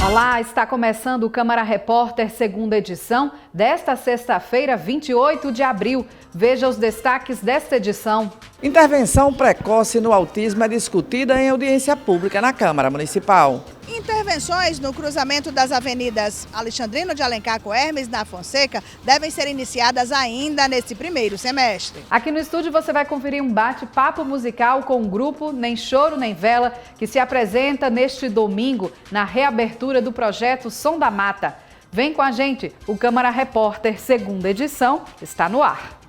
Olá, está começando o Câmara Repórter, segunda edição, desta sexta-feira, 28 de abril. Veja os destaques desta edição. Intervenção precoce no autismo é discutida em audiência pública na Câmara Municipal. Intervenções no cruzamento das avenidas Alexandrino de Alencar com Hermes da Fonseca devem ser iniciadas ainda nesse primeiro semestre. Aqui no estúdio você vai conferir um bate-papo musical com o grupo Nem Choro Nem Vela, que se apresenta neste domingo na reabertura do projeto Som da Mata. Vem com a gente, o Câmara Repórter, segunda edição, está no ar.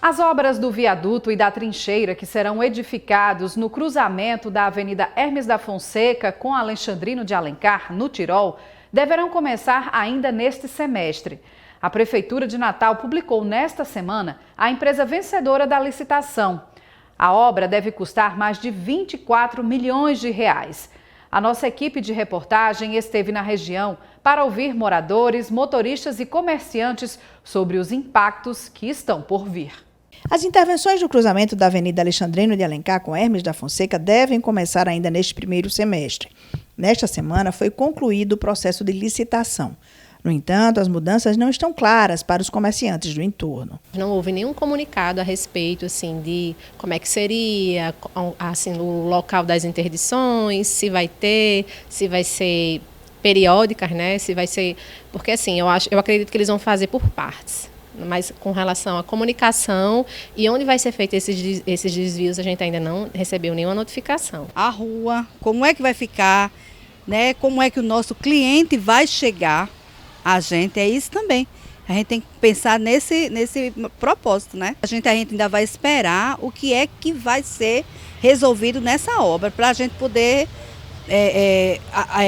As obras do viaduto e da trincheira que serão edificados no cruzamento da Avenida Hermes da Fonseca com Alexandrino de Alencar, no Tirol, deverão começar ainda neste semestre. A Prefeitura de Natal publicou nesta semana a empresa vencedora da licitação. A obra deve custar mais de 24 milhões de reais. A nossa equipe de reportagem esteve na região para ouvir moradores, motoristas e comerciantes sobre os impactos que estão por vir. As intervenções no cruzamento da Avenida Alexandrino de Alencar com Hermes da Fonseca devem começar ainda neste primeiro semestre. Nesta semana foi concluído o processo de licitação. No entanto, as mudanças não estão claras para os comerciantes do entorno. Não houve nenhum comunicado a respeito de como é que seria, o local das interdições, se vai ser periódicas, né? Se vai ser, porque eu acredito que eles vão fazer por partes. Mas com relação à comunicação e onde vai ser feito esses desvios, a gente ainda não recebeu nenhuma notificação. A rua, como é que vai ficar, né? Como é que o nosso cliente vai chegar a gente, é isso também. A gente tem que pensar nesse propósito, né? A gente ainda vai esperar o que é que vai ser resolvido nessa obra, para a gente poder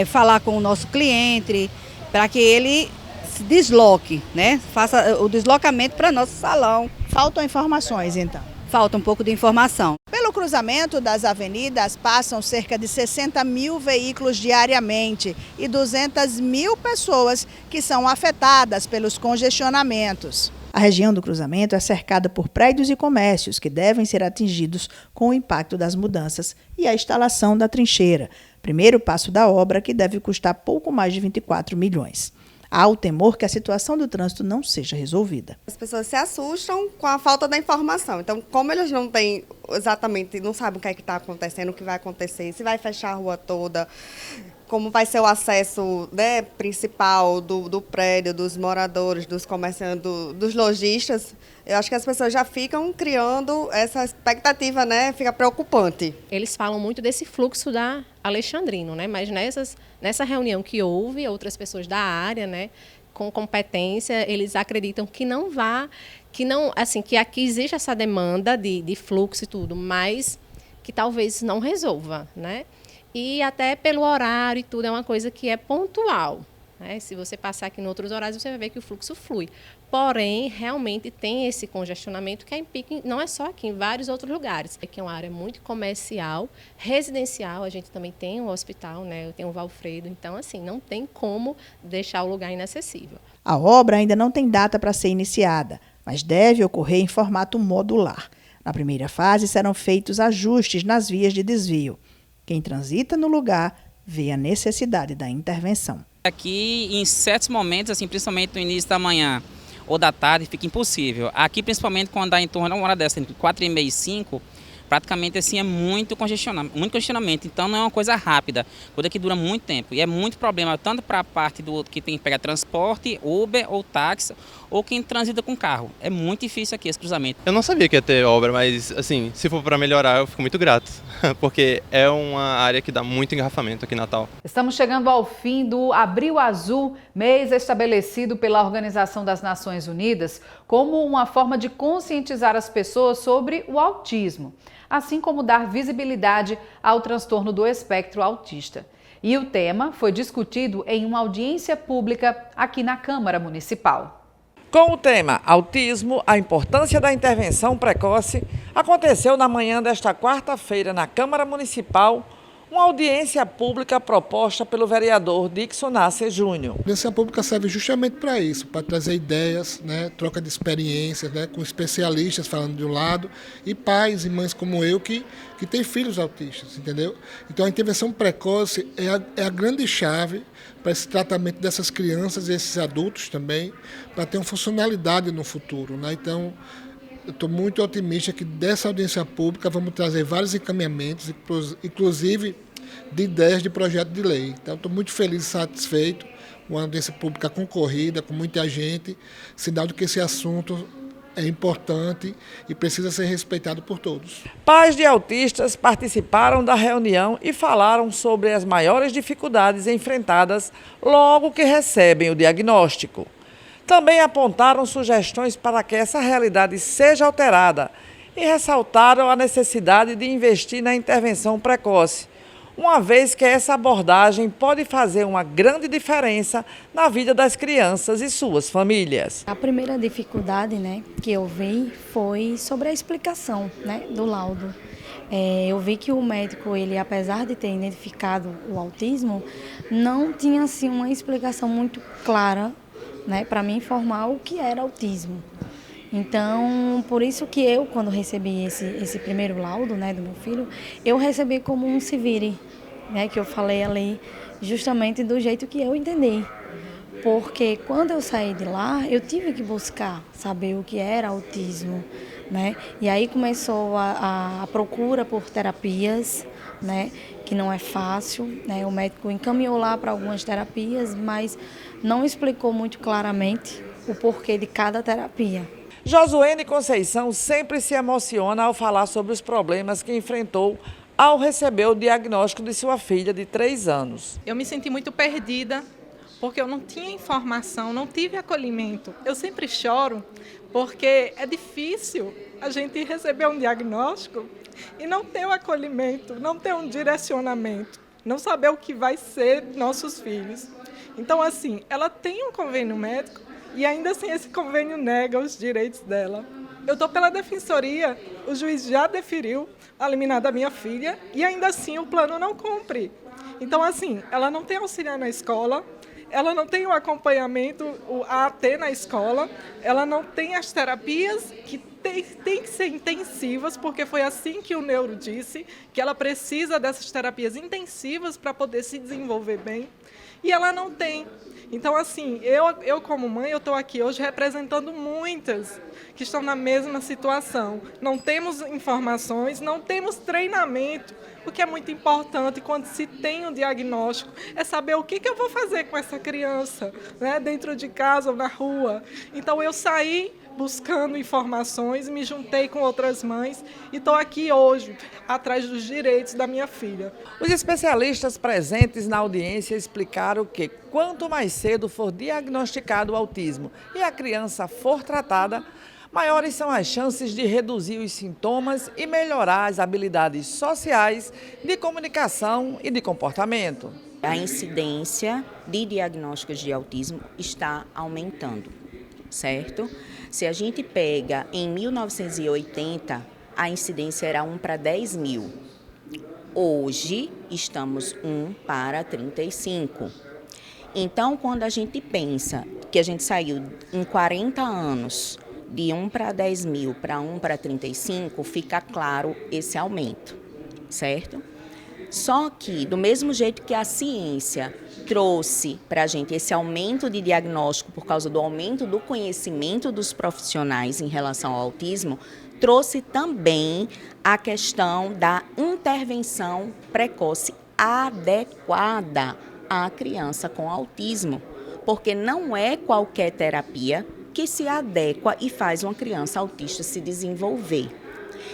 falar com o nosso cliente, para que ele se desloque, né? Faça o deslocamento para nosso salão. Faltam informações, então. Falta um pouco de informação. Pelo cruzamento das avenidas passam cerca de 60 mil veículos diariamente e 200 mil pessoas que são afetadas pelos congestionamentos. A região do cruzamento é cercada por prédios e comércios que devem ser atingidos com o impacto das mudanças e a instalação da trincheira, primeiro passo da obra que deve custar pouco mais de 24 milhões. Há o temor que a situação do trânsito não seja resolvida. As pessoas se assustam com a falta da informação. Então, como eles não têm exatamente, não sabem o que é que está acontecendo, o que vai acontecer, se vai fechar a rua toda, como vai ser o acesso, né, principal do prédio, dos moradores, dos comerciantes, dos lojistas, eu acho que as pessoas já ficam criando essa expectativa, né, fica preocupante. Eles falam muito desse fluxo da Alexandrino, né, mas nessa reunião que houve, outras pessoas da área, né, com competência, eles acreditam que que aqui existe essa demanda de fluxo e tudo, mas que talvez não resolva, né? E até pelo horário e tudo, é uma coisa que é pontual, né? Se você passar aqui em outros horários, você vai ver que o fluxo flui. Porém, realmente tem esse congestionamento que é em pico, não é só aqui, em vários outros lugares. Aqui é uma área muito comercial, residencial, a gente também tem um hospital, né? Tem o Valfredo, então não tem como deixar o lugar inacessível. A obra ainda não tem data para ser iniciada, mas deve ocorrer em formato modular. Na primeira fase serão feitos ajustes nas vias de desvio. Quem transita no lugar vê a necessidade da intervenção. Aqui, em certos momentos, principalmente no início da manhã ou da tarde, fica impossível. Aqui, principalmente, quando dá em torno de uma hora dessa, entre 4h30 e 5, praticamente é muito congestionamento. Então, não é uma coisa rápida, coisa que dura muito tempo. E é muito problema, tanto para a parte do que tem que pegar transporte, Uber ou táxi, ou quem transita com carro. É muito difícil aqui esse cruzamento. Eu não sabia que ia ter obra, mas se for para melhorar, eu fico muito grato, porque é uma área que dá muito engarrafamento aqui em Natal. Estamos chegando ao fim do Abril Azul, mês estabelecido pela Organização das Nações Unidas como uma forma de conscientizar as pessoas sobre o autismo, assim como dar visibilidade ao transtorno do espectro autista. E o tema foi discutido em uma audiência pública aqui na Câmara Municipal. Com o tema Autismo, a importância da intervenção precoce, aconteceu na manhã desta quarta-feira na Câmara Municipal Uma audiência pública proposta pelo vereador Dixon Nasser Júnior. A audiência pública serve justamente para isso, para trazer ideias, né, troca de experiências, né, com especialistas falando de um lado e pais e mães como eu que têm filhos autistas, entendeu? Então a intervenção precoce é a grande chave para esse tratamento dessas crianças e esses adultos também, para ter uma funcionalidade no futuro, né? Então, eu estou muito otimista que dessa audiência pública vamos trazer vários encaminhamentos, inclusive de ideias de projeto de lei. Então, estou muito feliz e satisfeito, uma audiência pública concorrida, com muita gente, sinal de que esse assunto é importante e precisa ser respeitado por todos. Pais de autistas participaram da reunião e falaram sobre as maiores dificuldades enfrentadas logo que recebem o diagnóstico. Também apontaram sugestões para que essa realidade seja alterada e ressaltaram a necessidade de investir na intervenção precoce, uma vez que essa abordagem pode fazer uma grande diferença na vida das crianças e suas famílias. A primeira dificuldade, que eu vi foi sobre a explicação, do laudo. Eu vi que o médico, ele, apesar de ter identificado o autismo, não tinha assim, uma explicação muito clara, para me informar o que era autismo. Então, por isso que eu, quando recebi esse primeiro laudo, do meu filho, eu recebi como um se vire, que eu falei ali justamente do jeito que eu entendi. Porque quando eu saí de lá, eu tive que buscar saber o que era autismo, E aí começou a procura por terapias, que não é fácil, O médico encaminhou lá para algumas terapias, mas não explicou muito claramente o porquê de cada terapia. Josuene Conceição sempre se emociona ao falar sobre os problemas que enfrentou ao receber o diagnóstico de sua filha de 3 anos. Eu me senti muito perdida, porque eu não tinha informação, não tive acolhimento. Eu sempre choro, porque é difícil a gente receber um diagnóstico e não ter o acolhimento, não ter um direcionamento, não saber o que vai ser nossos filhos. Então, assim, ela tem um convênio médico e ainda assim esse convênio nega os direitos dela. Eu estou pela defensoria, o juiz já deferiu a liminar da minha filha e ainda assim o plano não cumpre. Então, assim, ela não tem auxiliar na escola, ela não tem o acompanhamento, o AT na escola, ela não tem as terapias que tem que ser intensivas, porque foi assim que o neuro disse, que ela precisa dessas terapias intensivas para poder se desenvolver bem, e ela não tem. Então, assim, eu como mãe, eu estou aqui hoje representando muitas que estão na mesma situação. Não temos informações, não temos treinamento. O que é muito importante quando se tem um diagnóstico é saber o que eu vou fazer com essa criança, dentro de casa ou na rua. Então, eu saí buscando informações, me juntei com outras mães e estou aqui hoje, atrás dos direitos da minha filha. Os especialistas presentes na audiência explicaram que, quanto mais cedo for diagnosticado o autismo e a criança for tratada, maiores são as chances de reduzir os sintomas e melhorar as habilidades sociais, de comunicação e de comportamento. A incidência de diagnósticos de autismo está aumentando, certo? Se a gente pega em 1980, a incidência era 1 para 10 mil. Hoje, estamos 1 para 35. Então, quando a gente pensa que a gente saiu em 40 anos de 1 para 10 mil para 1 para 35, fica claro esse aumento, certo? Só que, do mesmo jeito que a ciência trouxe para a gente esse aumento de diagnóstico por causa do aumento do conhecimento dos profissionais em relação ao autismo, trouxe também a questão da intervenção precoce adequada à criança com autismo, porque não é qualquer terapia que se adequa e faz uma criança autista se desenvolver.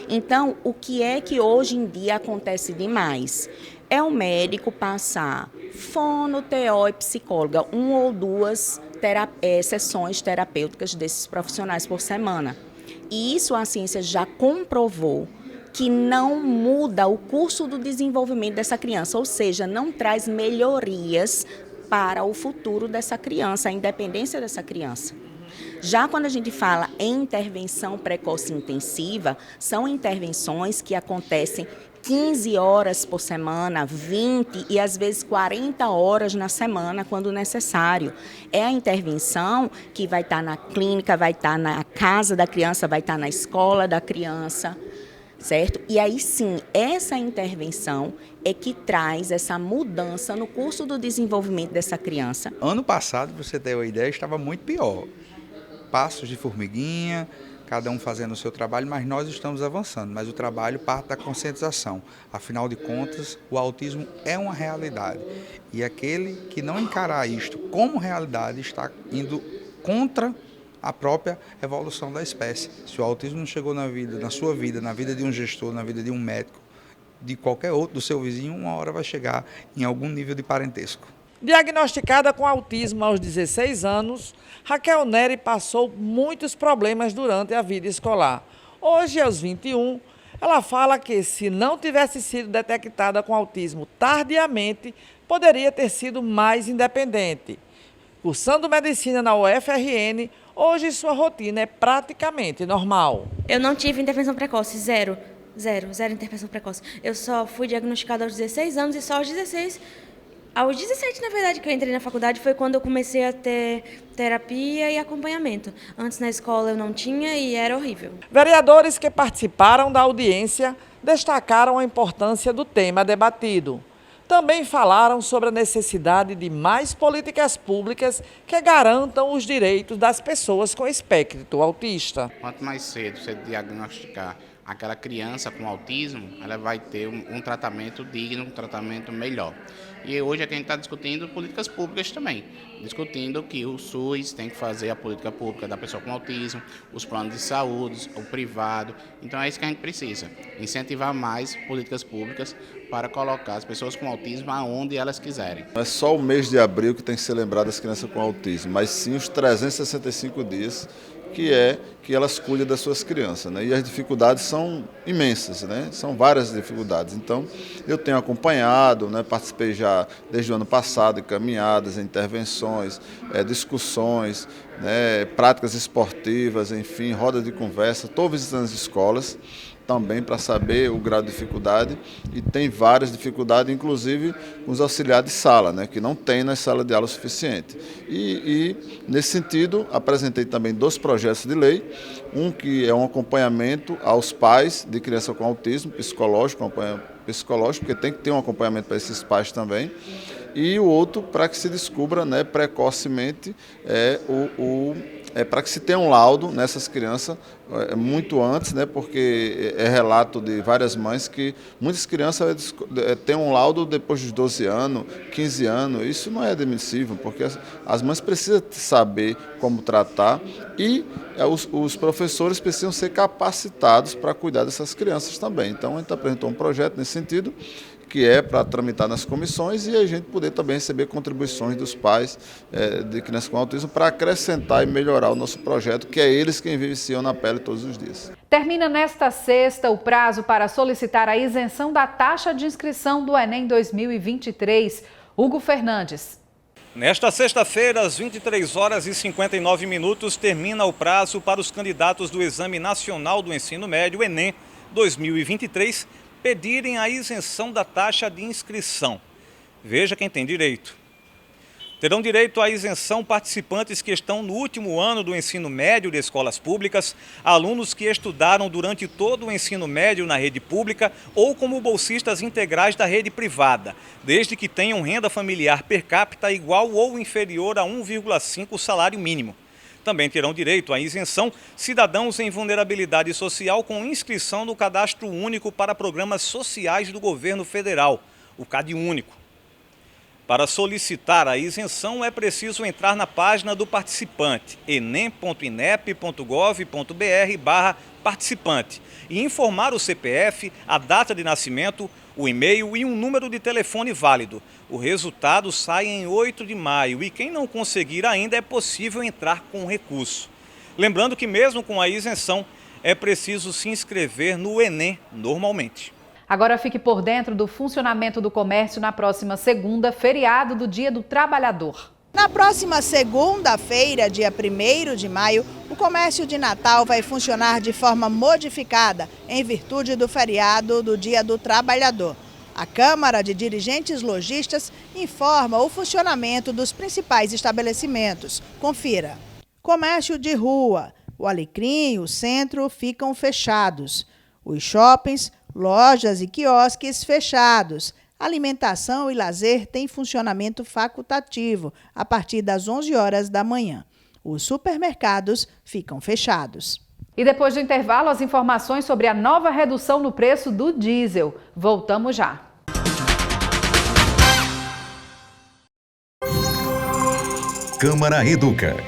Então, o que é que hoje em dia acontece demais? É o médico passar fono, TO e psicóloga, 1 ou 2 sessões terapêuticas desses profissionais por semana. E isso a ciência já comprovou que não muda o curso do desenvolvimento dessa criança, ou seja, não traz melhorias para o futuro dessa criança, a independência dessa criança. Já quando a gente fala em intervenção precoce intensiva, são intervenções que acontecem 15 horas por semana, 20 e às vezes 40 horas na semana, quando necessário. É a intervenção que vai estar na clínica, vai estar na casa da criança, vai estar na escola da criança, certo? E aí sim, essa intervenção é que traz essa mudança no curso do desenvolvimento dessa criança. Ano passado, para você ter uma ideia, estava muito pior. Passos de formiguinha, cada um fazendo o seu trabalho, mas nós estamos avançando. Mas o trabalho parte da conscientização. Afinal de contas, o autismo é uma realidade. E aquele que não encarar isto como realidade está indo contra a própria evolução da espécie. Se o autismo não chegou na vida, na sua vida, na vida de um gestor, na vida de um médico, de qualquer outro, do seu vizinho, uma hora vai chegar em algum nível de parentesco. Diagnosticada com autismo aos 16 anos, Raquel Neri passou muitos problemas durante a vida escolar. Hoje, aos 21, ela fala que se não tivesse sido detectada com autismo tardiamente, poderia ter sido mais independente. Cursando medicina na UFRN, hoje sua rotina é praticamente normal. Eu não tive intervenção precoce, zero intervenção precoce. Eu só fui diagnosticada aos 16 anos e só aos 16. Aos 17, na verdade, que eu entrei na faculdade foi quando eu comecei a ter terapia e acompanhamento. Antes, na escola, eu não tinha e era horrível. Vereadores que participaram da audiência destacaram a importância do tema debatido. Também falaram sobre a necessidade de mais políticas públicas que garantam os direitos das pessoas com espectro autista. Quanto mais cedo você diagnosticar aquela criança com autismo, ela vai ter um tratamento digno, um tratamento melhor. E hoje a gente está discutindo políticas públicas também, discutindo que o SUS tem que fazer a política pública da pessoa com autismo, os planos de saúde, o privado. Então é isso que a gente precisa, incentivar mais políticas públicas para colocar as pessoas com autismo aonde elas quiserem. Não é só o mês de abril que tem que ser lembrado das crianças com autismo, mas sim os 365 dias que elas cuidam das suas crianças, né? E as dificuldades são imensas, né? São várias dificuldades. Então, eu tenho acompanhado, né? Participei já desde o ano passado de caminhadas, intervenções, discussões, né? Práticas esportivas, enfim, rodas de conversa. Estou visitando as escolas também para saber o grau de dificuldade e tem várias dificuldades, inclusive com os auxiliares de sala, né, que não tem na sala de aula o suficiente. E nesse sentido, apresentei também 2 projetos de lei, um que é um acompanhamento aos pais de criança com autismo, psicológico, porque tem que ter um acompanhamento para esses pais também, e o outro para que se descubra, né, precocemente para que se tenha um laudo nessas crianças muito antes, né, porque é relato de várias mães que muitas crianças têm um laudo depois dos 12 anos, 15 anos. Isso não é admissível, porque as mães precisam saber como tratar e os professores precisam ser capacitados para cuidar dessas crianças também. Então, a gente apresentou um projeto nesse sentido, que é para tramitar nas comissões e a gente poder também receber contribuições dos pais de crianças com autismo para acrescentar e melhorar o nosso projeto, que é eles quem vivenciam na pele todos os dias. Termina nesta sexta o prazo para solicitar a isenção da taxa de inscrição do Enem 2023. Hugo Fernandes. Nesta sexta-feira, às 23h59, termina o prazo para os candidatos do Exame Nacional do Ensino Médio, Enem 2023, pedirem a isenção da taxa de inscrição. Veja quem tem direito. Terão direito à isenção participantes que estão no último ano do ensino médio de escolas públicas, alunos que estudaram durante todo o ensino médio na rede pública ou como bolsistas integrais da rede privada, desde que tenham renda familiar per capita igual ou inferior a 1,5 salário mínimo. Também terão direito à isenção cidadãos em vulnerabilidade social com inscrição no Cadastro Único para Programas Sociais do Governo Federal, o CadÚnico. Para solicitar a isenção é preciso entrar na página do participante, enem.inep.gov.br/participante, e informar o CPF, a data de nascimento, o e-mail e um número de telefone válido. O resultado sai em 8 de maio e quem não conseguir ainda é possível entrar com recurso. Lembrando que mesmo com a isenção, é preciso se inscrever no Enem normalmente. Agora fique por dentro do funcionamento do comércio na próxima segunda, feriado do Dia do Trabalhador. Na próxima segunda-feira, dia 1º de maio, o comércio de Natal vai funcionar de forma modificada, em virtude do feriado do Dia do Trabalhador. A Câmara de Dirigentes Lojistas informa o funcionamento dos principais estabelecimentos. Confira. Comércio de rua, o Alecrim e o Centro ficam fechados. Os shoppings, lojas e quiosques fechados. Alimentação e lazer têm funcionamento facultativo a partir das 11 horas da manhã. Os supermercados ficam fechados. E depois do intervalo, as informações sobre a nova redução no preço do diesel. Voltamos já. Câmara Educa.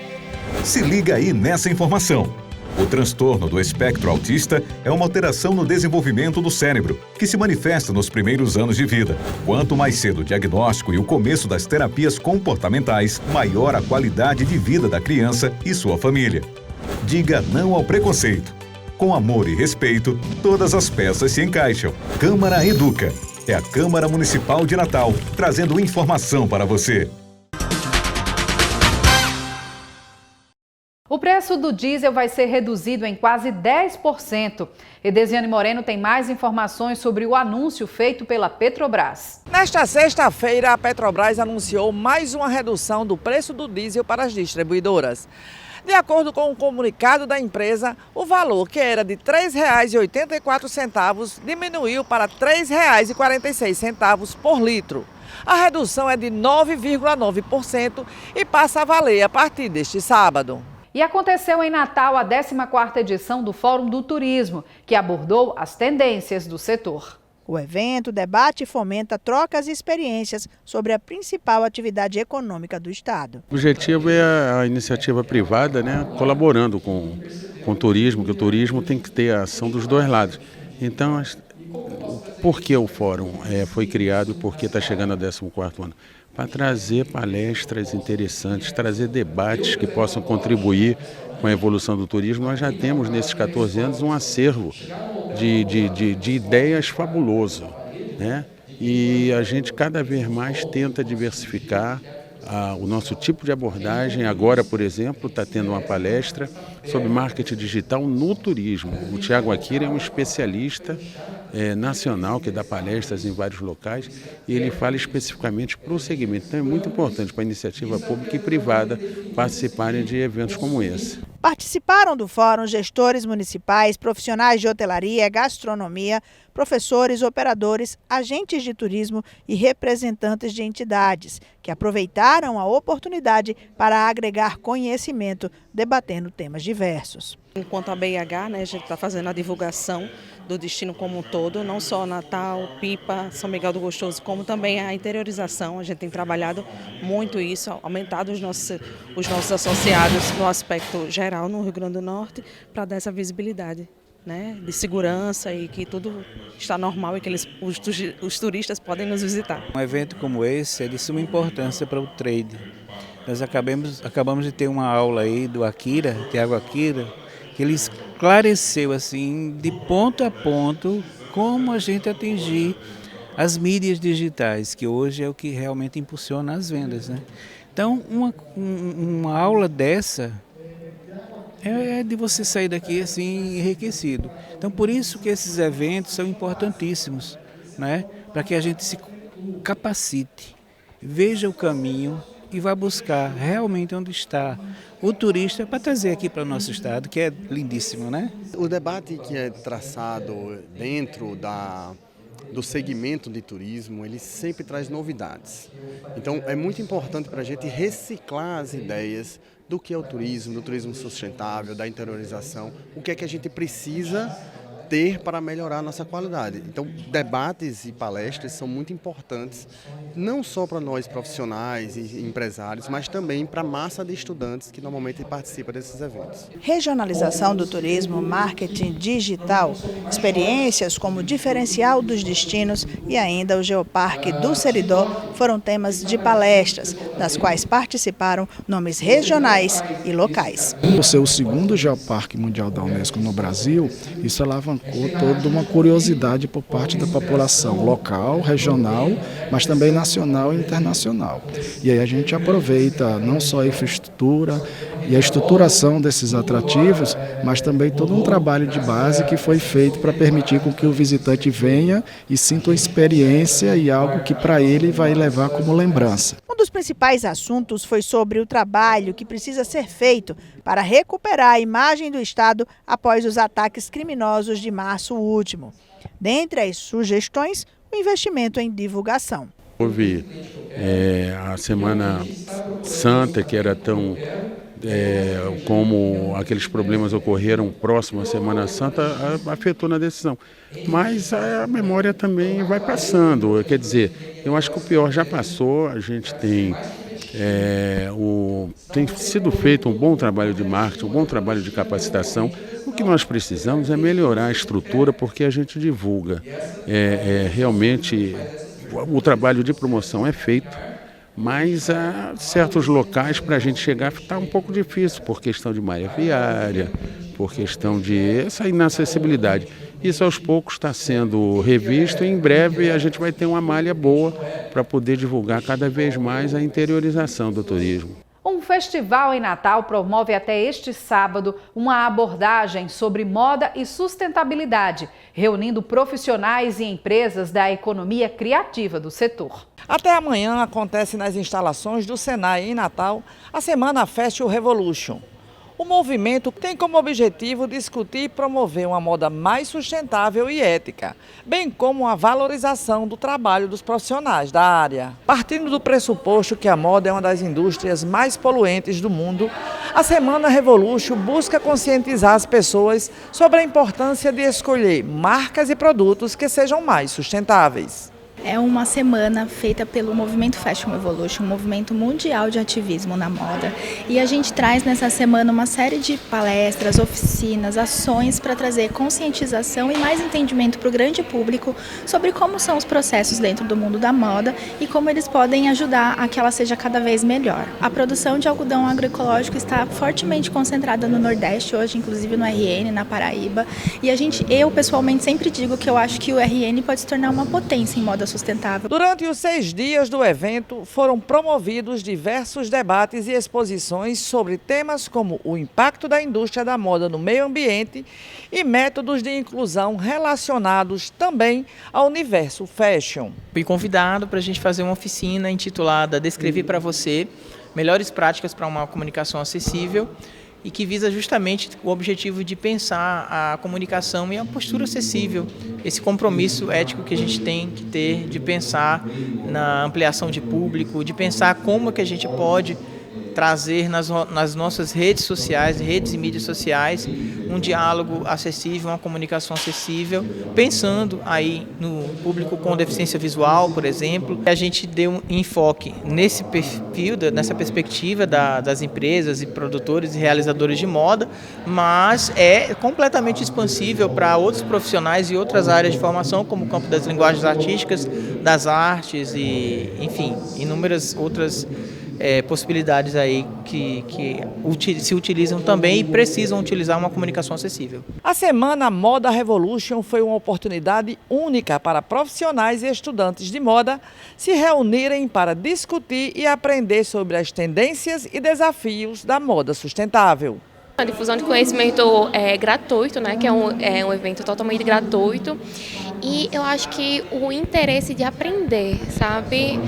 Se liga aí nessa informação. O transtorno do espectro autista é uma alteração no desenvolvimento do cérebro, que se manifesta nos primeiros anos de vida. Quanto mais cedo o diagnóstico e o começo das terapias comportamentais, maior a qualidade de vida da criança e sua família. Diga não ao preconceito. Com amor e respeito, todas as peças se encaixam. Câmara Educa. É a Câmara Municipal de Natal, trazendo informação para você. O preço do diesel vai ser reduzido em quase 10%. Edesiane Moreno tem mais informações sobre o anúncio feito pela Petrobras. Nesta sexta-feira, a Petrobras anunciou mais uma redução do preço do diesel para as distribuidoras. De acordo com o comunicado da empresa, o valor, que era de R$ 3,84, diminuiu para R$ 3,46 por litro. A redução é de 9,9% e passa a valer a partir deste sábado. E aconteceu em Natal a 14ª edição do Fórum do Turismo, que abordou as tendências do setor. O evento debate e fomenta trocas e experiências sobre a principal atividade econômica do Estado. O objetivo é a iniciativa privada, colaborando com o turismo, que o turismo tem que ter a ação dos dois lados. Então, por que o fórum foi criado e por que está chegando ao 14º ano? Para trazer palestras interessantes, trazer debates que possam contribuir com a evolução do turismo. Nós já temos, nesses 14 anos, um acervo de ideias fabuloso, E a gente cada vez mais tenta diversificar o nosso tipo de abordagem. Agora, por exemplo, está tendo uma palestra sobre marketing digital no turismo. O Tiago Akira é um especialista nacional que dá palestras em vários locais e ele fala especificamente para o segmento. Então é muito importante para a iniciativa pública e privada participarem de eventos como esse. Participaram do fórum gestores municipais, profissionais de hotelaria, gastronomia, professores, operadores, agentes de turismo e representantes de entidades, que aproveitaram a oportunidade para agregar conhecimento, debatendo temas diversos. Enquanto a BIH, a gente está fazendo a divulgação do destino como um todo, não só Natal, Pipa, São Miguel do Gostoso, como também a interiorização. A gente tem trabalhado muito isso, aumentado os nossos associados no aspecto geral no Rio Grande do Norte, para dar essa visibilidade de segurança e que tudo está normal e que os turistas podem nos visitar. Um evento como esse é de suma importância para o trade. Nós acabamos de ter uma aula aí do Akira, Tiago Akira, que ele esclareceu assim, de ponto a ponto, como a gente atingir as mídias digitais, que hoje é o que realmente impulsiona as vendas, Então, uma aula dessa é de você sair daqui assim enriquecido. Então, por isso que esses eventos são importantíssimos, para que a gente se capacite, veja o caminho e vá buscar realmente onde está o turista para trazer aqui para o nosso estado, que é lindíssimo, O debate que é traçado dentro do segmento de turismo, ele sempre traz novidades. Então, é muito importante para a gente reciclar as ideias do que é o turismo, do turismo sustentável, da interiorização, o que é que a gente precisa ter para melhorar a nossa qualidade. Então, debates e palestras são muito importantes, não só para nós profissionais e empresários, mas também para a massa de estudantes que normalmente participa desses eventos. Regionalização do turismo, marketing digital, experiências como diferencial dos destinos e ainda o Geoparque do Seridó foram temas de palestras, das quais participaram nomes regionais e locais. Por ser o segundo Geoparque Mundial da Unesco no Brasil, isso alavancou desbancou toda uma curiosidade por parte da população local, regional, mas também nacional e internacional. E aí a gente aproveita não só a infraestrutura e a estruturação desses atrativos, mas também todo um trabalho de base que foi feito para permitir com que o visitante venha e sinta uma experiência e algo que para ele vai levar como lembrança. Um dos principais assuntos foi sobre o trabalho que precisa ser feito para recuperar a imagem do Estado após os ataques criminosos de março último. Dentre as sugestões, o investimento em divulgação. Houve a Semana Santa, que era tão... como aqueles problemas ocorreram próximo à Semana Santa, afetou na decisão. Mas a memória também vai passando, quer dizer, eu acho que o pior já passou, a gente tem sido feito um bom trabalho de marketing, um bom trabalho de capacitação. O que nós precisamos é melhorar a estrutura, porque a gente divulga. Realmente, o trabalho de promoção é feito, mas há certos locais para a gente chegar está um pouco difícil, por questão de malha viária, por questão de essa inacessibilidade. Isso aos poucos está sendo revisto e em breve a gente vai ter uma malha boa para poder divulgar cada vez mais a interiorização do turismo. Um festival em Natal promove até este sábado uma abordagem sobre moda e sustentabilidade, reunindo profissionais e empresas da economia criativa do setor. Até amanhã acontece nas instalações do Senai em Natal a Semana Fashion Revolution. O movimento tem como objetivo discutir e promover uma moda mais sustentável e ética, bem como a valorização do trabalho dos profissionais da área. Partindo do pressuposto que a moda é uma das indústrias mais poluentes do mundo, a Semana Revolution busca conscientizar as pessoas sobre a importância de escolher marcas e produtos que sejam mais sustentáveis. É uma semana feita pelo Movimento Fashion Revolution, um movimento mundial de ativismo na moda. E a gente traz nessa semana uma série de palestras, oficinas, ações para trazer conscientização e mais entendimento para o grande público sobre como são os processos dentro do mundo da moda e como eles podem ajudar a que ela seja cada vez melhor. A produção de algodão agroecológico está fortemente concentrada no Nordeste hoje, inclusive no RN, na Paraíba. E eu pessoalmente sempre digo que eu acho que o RN pode se tornar uma potência em moda sustentável. Durante os 6 dias do evento, foram promovidos diversos debates e exposições sobre temas como o impacto da indústria da moda no meio ambiente e métodos de inclusão relacionados também ao universo fashion. Fui convidado para a gente fazer uma oficina intitulada Descrever para você, melhores práticas para uma comunicação acessível, e que visa justamente o objetivo de pensar a comunicação e a postura acessível, esse compromisso ético que a gente tem que ter de pensar na ampliação de público, de pensar como que a gente pode trazer nas nossas redes sociais, redes e mídias sociais, um diálogo acessível, uma comunicação acessível, pensando aí no público com deficiência visual, por exemplo. A gente deu um enfoque nesse perfil, nessa perspectiva das empresas e produtores e realizadores de moda, mas é completamente expansível para outros profissionais e outras áreas de formação, como o campo das linguagens artísticas, das artes e, enfim, inúmeras outras possibilidades aí que se utilizam também e precisam utilizar uma comunicação acessível. A Semana Moda Revolution foi uma oportunidade única para profissionais e estudantes de moda se reunirem para discutir e aprender sobre as tendências e desafios da moda sustentável. A difusão de conhecimento é gratuito, né, que é um evento totalmente gratuito, e eu acho que o interesse de aprender, sabe,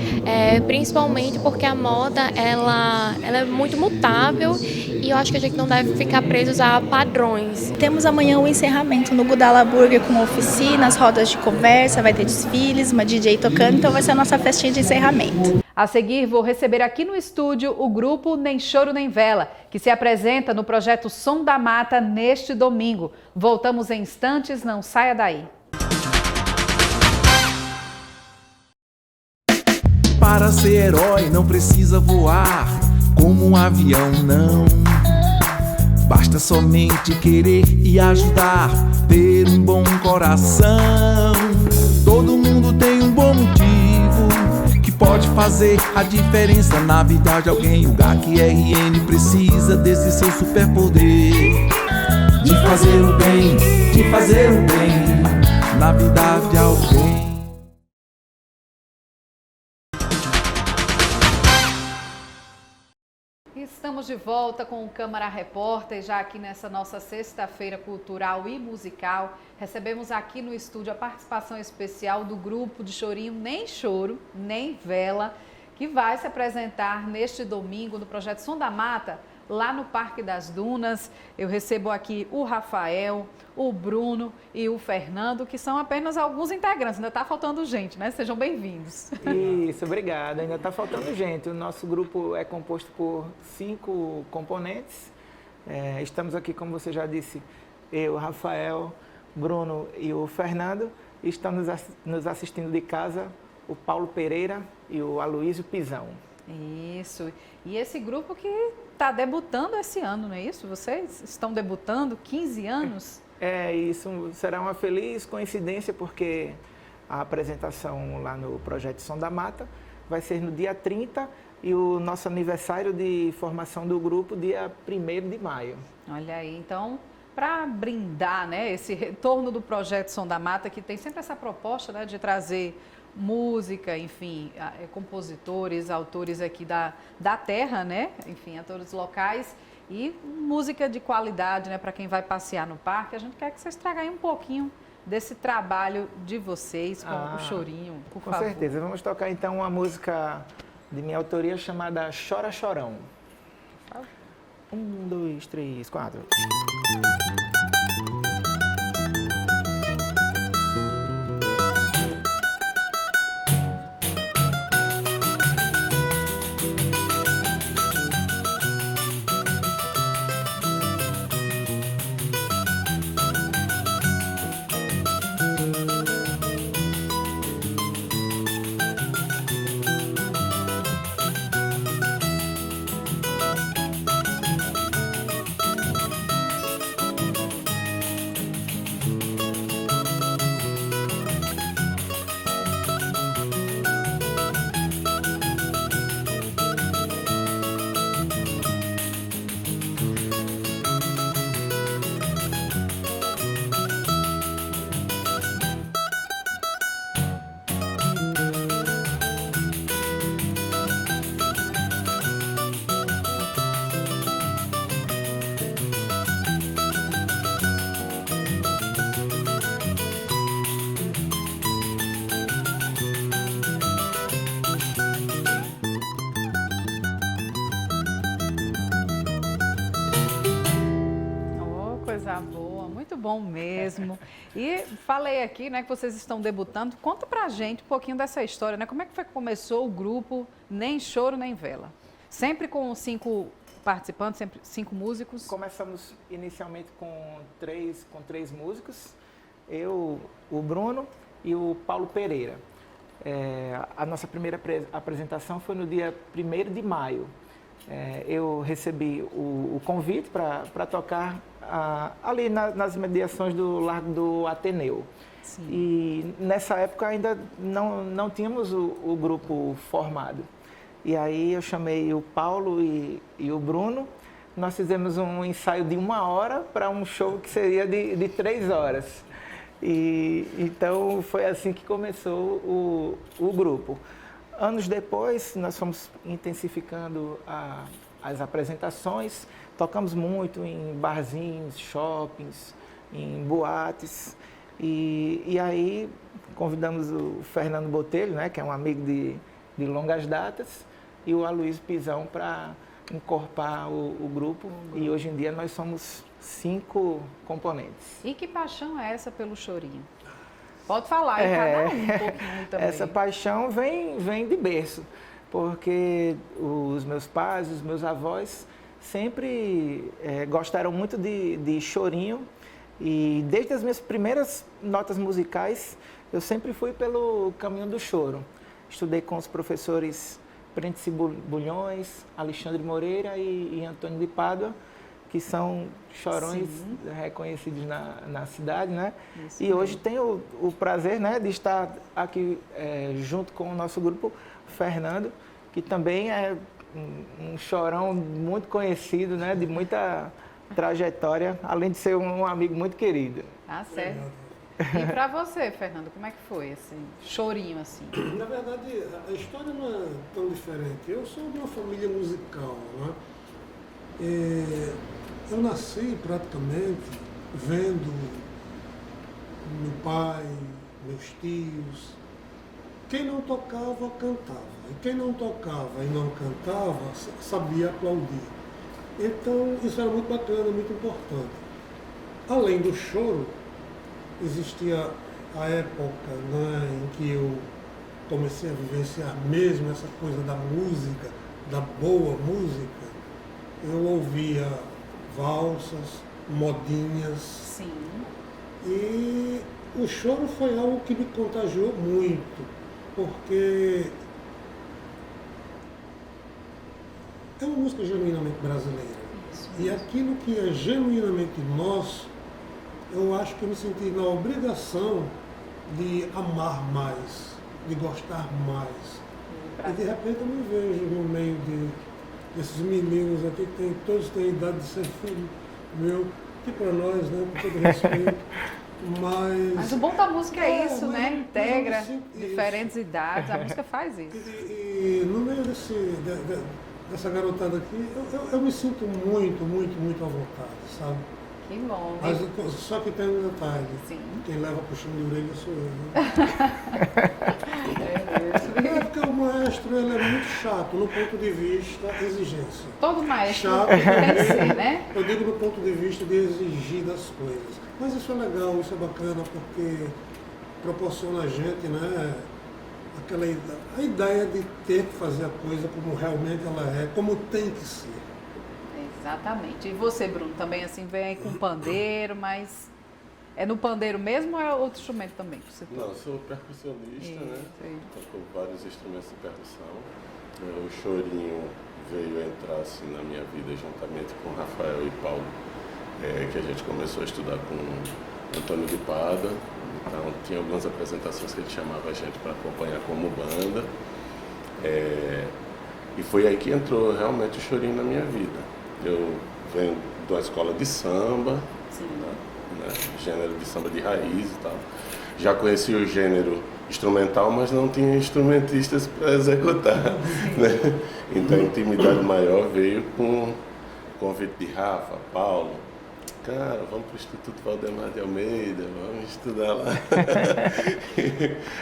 principalmente porque a moda ela é muito mutável e eu acho que a gente não deve ficar presos a padrões. Temos amanhã o encerramento no Gudala Burger com oficinas, rodas de conversa, vai ter desfiles, uma DJ tocando, então vai ser a nossa festinha de encerramento. A seguir, vou receber aqui no estúdio o grupo Nem Choro Nem Vela, que se apresenta no projeto Som da Mata neste domingo. Voltamos em instantes, não saia daí. Para ser herói não precisa voar como um avião, não. Basta somente querer e ajudar, ter um bom coração. Todo mundo tem um bom motivo que pode fazer a diferença na vida de alguém. O GAC-RN precisa desse seu superpoder de fazer o bem de fazer o bem na vida de alguém. Estamos de volta com o Câmara Repórter, já aqui nessa nossa sexta-feira cultural e musical. Recebemos aqui no estúdio a participação especial do grupo de chorinho Nem Choro, Nem Vela, que vai se apresentar neste domingo no Projeto Som da Mata, lá no Parque das Dunas. Eu recebo aqui o Rafael, o Bruno e o Fernando, que são apenas alguns integrantes. Ainda está faltando gente, né? Sejam bem-vindos. Isso, obrigado. Ainda está faltando gente. O nosso grupo é composto por 5 componentes. Estamos aqui, como você já disse, eu, Rafael, Bruno e o Fernando. E estão nos assistindo de casa o Paulo Pereira e o Aloysio Pisão. Isso. E esse grupo que está debutando esse ano, não é isso? Vocês estão debutando 15 anos? Isso será uma feliz coincidência, porque a apresentação lá no Projeto Som da Mata vai ser no dia 30 e o nosso aniversário de formação do grupo, dia 1º de maio. Olha aí, então, para brindar, né, esse retorno do Projeto Som da Mata, que tem sempre essa proposta, né, de trazer música, enfim, compositores, autores aqui da terra, né, enfim, atores locais e música de qualidade, né, para quem vai passear no parque. A gente quer que vocês tragam aí um pouquinho desse trabalho de vocês com o chorinho, por favor. Com certeza. Vamos tocar então uma música de minha autoria chamada Chora Chorão. 1, 2, 3, 4. Boa, muito bom mesmo. E falei aqui, né, que vocês estão debutando. Conta pra gente um pouquinho dessa história, né? Como é que foi que começou o grupo Nem Choro, Nem Vela? Sempre com 5 participantes, sempre 5 músicos? Começamos inicialmente com três músicos, eu, o Bruno e o Paulo Pereira. A nossa primeira apresentação foi no dia 1º de maio. Eu recebi o convite para tocar ali nas mediações do Largo do Ateneu. Sim. E nessa época ainda não tínhamos o grupo formado. E aí eu chamei o Paulo e o Bruno. Nós fizemos um ensaio de 1 hora para um show que seria de 3 horas. E então foi assim que começou o grupo. Anos depois, nós fomos intensificando as apresentações, tocamos muito em barzinhos, shoppings, em boates, e aí convidamos o Fernando Botelho, né, que é um amigo de longas datas, e o Aloysio Pisão para encorpar o grupo, e hoje em dia nós somos 5 componentes. E que paixão é essa pelo chorinho? Pode falar, cada um pouquinho também. Essa paixão vem de berço, porque os meus pais, os meus avós sempre gostaram muito de chorinho, e desde as minhas primeiras notas musicais eu sempre fui pelo caminho do choro. Estudei com os professores Prentice Bulhões, Alexandre Moreira e Antônio de Pádua, que são chorões reconhecidos na cidade, né? Isso, e hoje tenho o prazer, né, de estar aqui junto com o nosso grupo, Fernando, que também é um chorão muito conhecido, né, de muita trajetória, além de ser um amigo muito querido. Tá certo. E para você, Fernando, como é que foi esse chorinho assim? Na verdade, a história não é tão diferente. Eu sou de uma família musical, né? Eu nasci praticamente vendo meu pai, meus tios. Quem não tocava, cantava. E quem não tocava e não cantava, sabia aplaudir. Então, isso era muito bacana, muito importante. Além do choro, existia a época, né, em que eu comecei a vivenciar mesmo essa coisa da música, da boa música. Eu ouvia valsas, modinhas. Sim. E o choro foi algo que me contagiou muito, porque é uma música genuinamente brasileira. E aquilo que é genuinamente nosso, eu acho que eu me senti na obrigação de amar mais, de gostar mais. E de repente eu me vejo no meio desses meninos aqui, todos têm idade de ser filho meu, que para nós, né, com todo respeito. Mas o bom da música é isso, né? Integra diferentes idades, a música faz isso. E no meio dessa garotada aqui, eu me sinto muito, muito, muito à vontade, sabe? Que bom. Mas só que tem um detalhe. Sim. Quem leva puxão de orelha sou eu, né? É porque o maestro ele é muito chato no ponto de vista exigência. Todo maestro chato, tem que ser, né? Eu digo no ponto de vista de exigir das coisas. Mas isso é legal, isso é bacana, porque proporciona a gente, né, a ideia de ter que fazer a coisa como realmente ela é, como tem que ser. Exatamente. E você, Bruno, também assim vem com pandeiro, mas é no pandeiro mesmo ou é outro instrumento também que você toca? Não, eu sou percussionista, né? Toco vários instrumentos de percussão. O chorinho veio entrar assim na minha vida juntamente com Rafael e Paulo, que a gente começou a estudar com Antônio de Pada. Então tinha algumas apresentações que ele chamava a gente para acompanhar como banda. E foi aí que entrou realmente o chorinho na minha vida. Eu venho de uma escola de samba, né, gênero de samba de raiz e tal. Já conheci o gênero instrumental, mas não tinha instrumentistas para executar. Né? Então a intimidade maior veio com o convite de Rafa, Paulo. Cara, vamos para o Instituto Valdemar de Almeida, vamos estudar lá.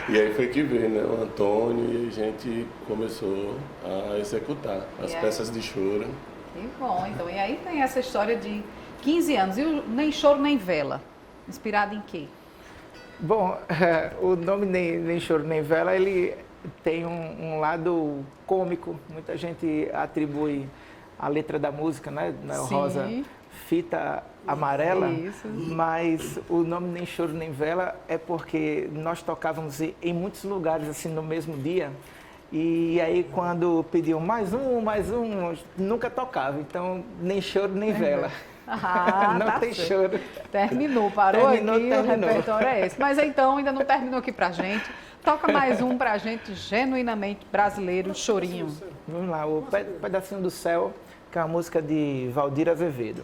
E aí foi que veio, né, o Antônio, e a gente começou a executar as peças de choro. Que bom, então. E aí tem essa história de 15 anos. E o Nem Choro Nem Vela, inspirado em quê? Bom, o nome Nem Choro Nem Vela, ele tem um lado cômico. Muita gente atribui a letra da música, né, na Rosa Fita Amarela, mas o nome Nem Choro Nem Vela é porque nós tocávamos em muitos lugares assim no mesmo dia. E aí quando pediam mais um, nunca tocava. Então, nem choro, nem vela. Não tem choro. Terminou, parou aqui, o repertório é esse. Mas então, ainda não terminou aqui pra gente. Toca mais um pra gente, genuinamente brasileiro, Chorinho. Vamos lá, o Pedacinho do Céu, que é uma música de Valdir Azevedo.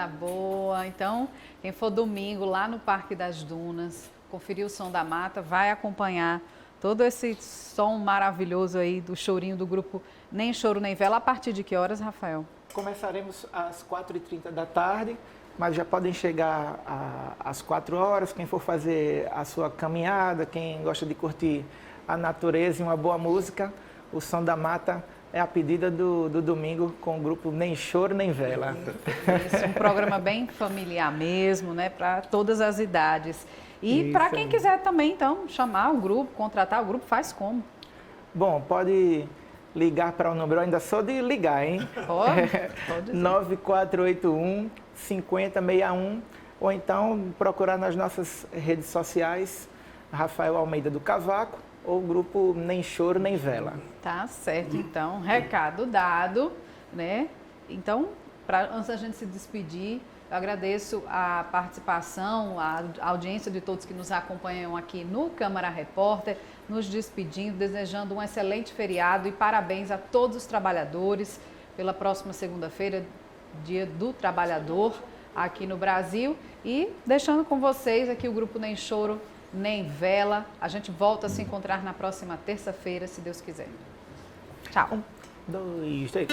Coisa boa. Então, quem for domingo lá no Parque das Dunas, conferir o Som da Mata, vai acompanhar todo esse som maravilhoso aí do chorinho do grupo Nem Choro Nem Vela. A partir de que horas, Rafael? Começaremos às 4h30 da tarde, mas já podem chegar às 4 horas, quem for fazer a sua caminhada, quem gosta de curtir a natureza e uma boa música, o Som da Mata é a pedida do domingo com o grupo Nem Choro Nem Vela. Isso, um programa bem familiar mesmo, né, para todas as idades. E para quem quiser também, então, chamar o grupo, contratar o grupo, faz como? Bom, pode ligar para o número, ainda só de ligar, hein? Pode 9481-5061, ou então procurar nas nossas redes sociais, Rafael Almeida do Cavaco, ou o grupo Nem Choro Nem Vela. Tá certo, então, recado dado, né? Então, antes da gente se despedir, eu agradeço a participação, a audiência de todos que nos acompanham aqui no Câmara Repórter, nos despedindo, desejando um excelente feriado e parabéns a todos os trabalhadores pela próxima segunda-feira, Dia do Trabalhador aqui no Brasil, e deixando com vocês aqui o grupo Nem Choro Nem Vela. A gente volta a se encontrar na próxima terça-feira, se Deus quiser. Tchau. 1, 2, 3.